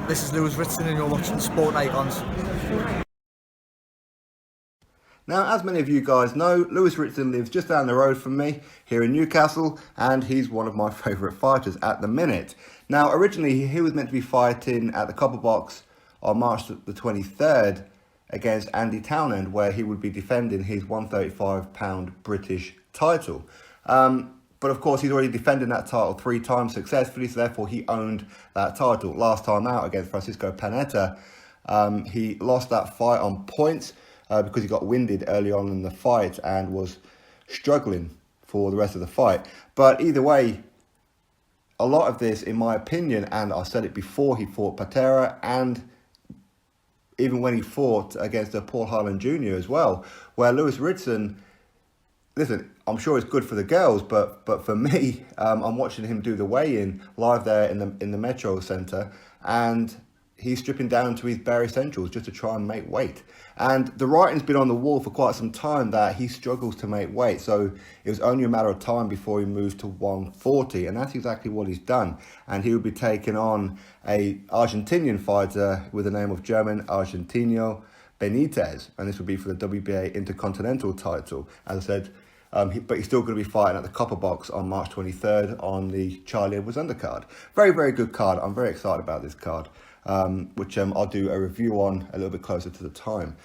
This is Ritson and you're watching Sport Icons. Now, as many of you guys know, Ritson lives just down the road from me here in Newcastle, and he's one of my favourite fighters at the minute. Now, originally, he was meant to be fighting at the Copper Box on March the 23rd against Andy Townend, where he would be defending his £135 British title. But of course, he's already defended that title 3 times successfully, so therefore he owned that title. Last time out against Francisco Panetta, he lost that fight on points because he got winded early on in the fight and was struggling for the rest of the fight. But either way, a lot of this, in my opinion, and I said it before he fought Patera, and even when he fought against Paul Harlan Jr. as well, where Ritson, listen, I'm sure it's good for the girls, but for me, I'm watching him do the weigh-in live there in the Metro Centre, and he's stripping down to his bare essentials just to try and make weight. And the writing's been on the wall for quite some time that he struggles to make weight, so it was only a matter of time before he moved to 140, and that's exactly what he's done. And he will be taking on a Argentinian fighter with the name of German Argentino Benitez, and this would be for the WBA Intercontinental title. As I said, but he's still going to be fighting at the Copper Box on March 23rd on the Charlie Edwards undercard. Very, very good card. I'm very excited about this card, which I'll do a review on a little bit closer to the time.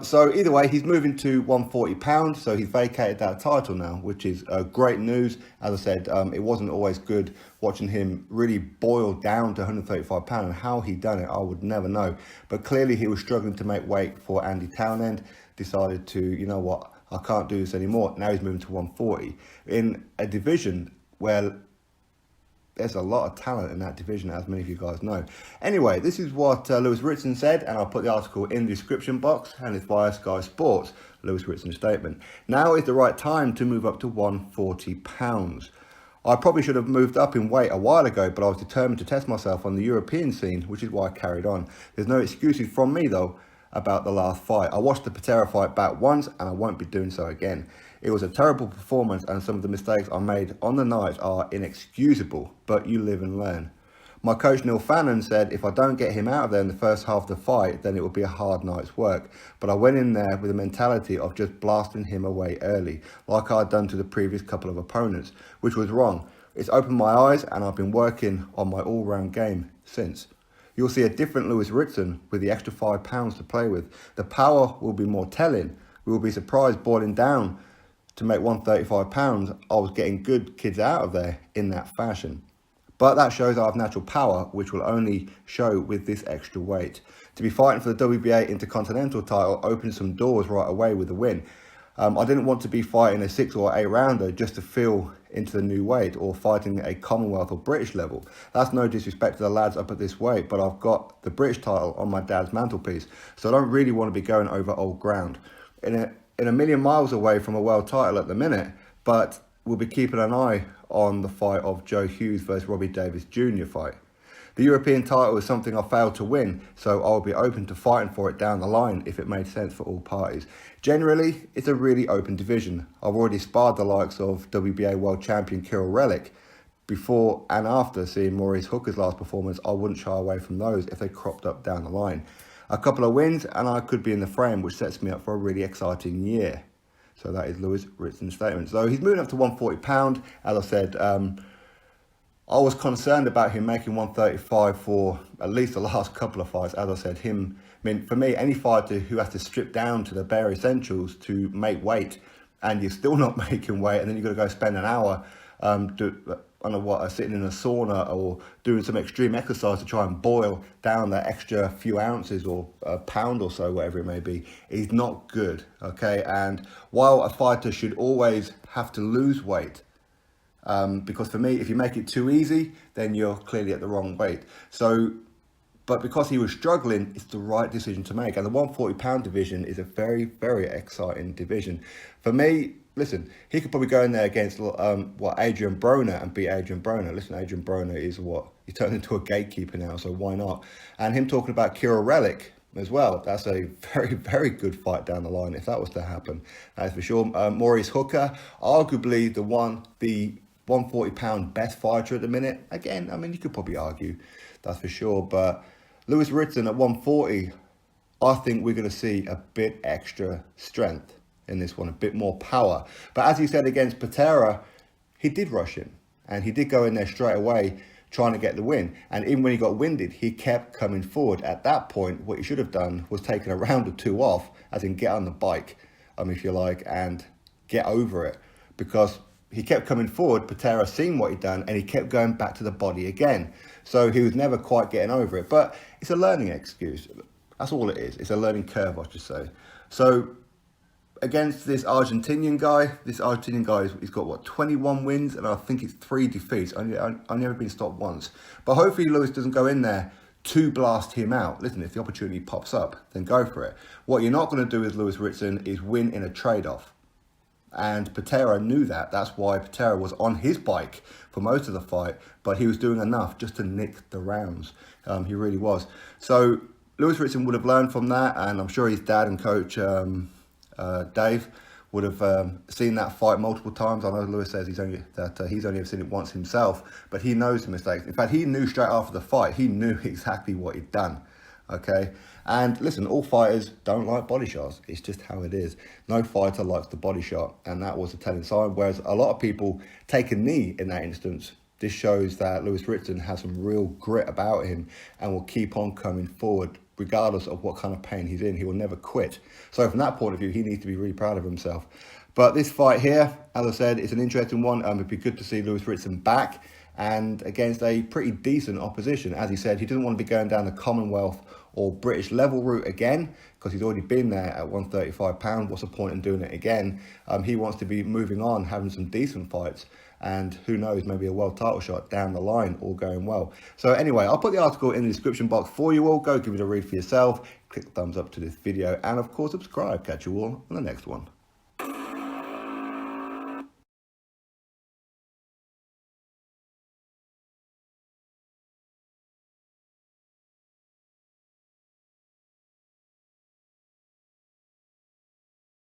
So either way, he's moving to £140, so he's vacated that title now, which is great news. As I said, it wasn't always good watching him really boil down to £135, and how he done it, I would never know. But clearly he was struggling to make weight for Andy Townend, decided to, you know what, I can't do this anymore. Now he's moving to 140 in a division where there's a lot of talent in that division, as many of you guys know. Anyway, this is what Ritson said, and I'll put the article in the description box, and it's via Sky Sports, Ritson's statement. Now is the right time to move up to £140. I probably should have moved up in weight a while ago, but I was determined to test myself on the European scene, which is why I carried on. There's no excuses from me, though, about the last fight. I watched the Patera fight back once, and I won't be doing so again. It was a terrible performance, and some of the mistakes I made on the night are inexcusable, but you live and learn. My coach Neil Fannon said if I don't get him out of there in the first half of the fight, then it will be a hard night's work. But I went in there with a mentality of just blasting him away early, like I'd done to the previous couple of opponents, which was wrong. It's opened my eyes, and I've been working on my all-round game since. You'll see a different Ritson with the extra £5 to play with. The power will be more telling. We will be surprised boiling down to make £135. I was getting good kids out of there in that fashion. But that shows I have natural power, which will only show with this extra weight. To be fighting for the WBA Intercontinental title opened some doors right away with the win. I didn't want to be fighting a 6 or 8 rounder just to feel into the new weight, or fighting a Commonwealth or British level. That's no disrespect to the lads up at this weight, but I've got the British title on my dad's mantelpiece, so I don't really want to be going over old ground. In a million miles away from a world title at the minute, but we'll be keeping an eye on the fight of Joe Hughes versus Robbie Davis Jr. fight. The European title is something I failed to win, so I'll be open to fighting for it down the line if it made sense for all parties. Generally, it's a really open division. I've already sparred the likes of WBA World Champion Kirill Relic. Before and after seeing Maurice Hooker's last performance, I wouldn't shy away from those if they cropped up down the line. A couple of wins and I could be in the frame, which sets me up for a really exciting year. So that is Ritson's statement. So he's moving up to £140. As I said, I was concerned about him making 135 for at least the last couple of fights. As I said, for me, any fighter who has to strip down to the bare essentials to make weight, and you're still not making weight, and then you've got to go spend an hour sitting in a sauna or doing some extreme exercise to try and boil down that extra few ounces or a pound or so, whatever it may be, is not good, okay? And while a fighter should always have to lose weight, because for me, if you make it too easy, then you're clearly at the wrong weight. But because he was struggling, it's the right decision to make. And the £140 division is a very, very exciting division. For me, listen, he could probably go in there against Adrian Broner and beat Adrian Broner. Listen, Adrian Broner is he turned into a gatekeeper now, so why not? And him talking about Kirill Relic as well, that's a very, very good fight down the line if that was to happen. That's for sure. Maurice Hooker, arguably the £140 best fighter at the minute. Again, I mean, you could probably argue, that's for sure, but Lewis Ritson at 140, I think we're going to see a bit extra strength in this one, a bit more power. But as he said against Patera, he did rush in and he did go in there straight away trying to get the win. And even when he got winded, he kept coming forward. At that point, what he should have done was taken a round or two off, as in get on the bike, if you like, and get over it. Because he kept coming forward, Patera seen what he'd done, and he kept going back to the body again. So he was never quite getting over it. But it's a learning excuse. That's all it is. It's a learning curve, I should say. So against this Argentinian guy, he's got, what, 21 wins, and I think it's 3 defeats. I've never been stopped once. But hopefully Lewis doesn't go in there to blast him out. Listen, if the opportunity pops up, then go for it. What you're not going to do with Lewis Ritson is win in a trade-off. And Patera knew that. That's why Patera was on his bike for most of the fight, but he was doing enough just to nick the rounds. He really was. So Lewis Ritson would have learned from that, and I'm sure his dad and coach, Dave, would have seen that fight multiple times. I know Lewis says he's only ever seen it once himself, but he knows the mistakes. In fact, he knew straight after the fight, he knew exactly what he'd done. Okay, and listen, all fighters don't like body shots. It's just how it is. No fighter likes the body shot, and that was a telling sign. Whereas a lot of people take a knee in that instance. This shows that Lewis Ritson has some real grit about him and will keep on coming forward regardless of what kind of pain he's in. He will never quit. So from that point of view, he needs to be really proud of himself. But this fight here, as I said, it's an interesting one. It'd be good to see Lewis Ritson back and against a pretty decent opposition. As he said, he didn't want to be going down the Commonwealth or British level route again because he's already been there at 135 pounds. What's the point in doing it again? He wants to be moving on, having some decent fights, and who knows, maybe a world title shot down the line, all going well. So anyway, I'll put the article in the description box for you all. Go give it a read for yourself. Click the thumbs up to this video, and of course subscribe. Catch you all on the next one.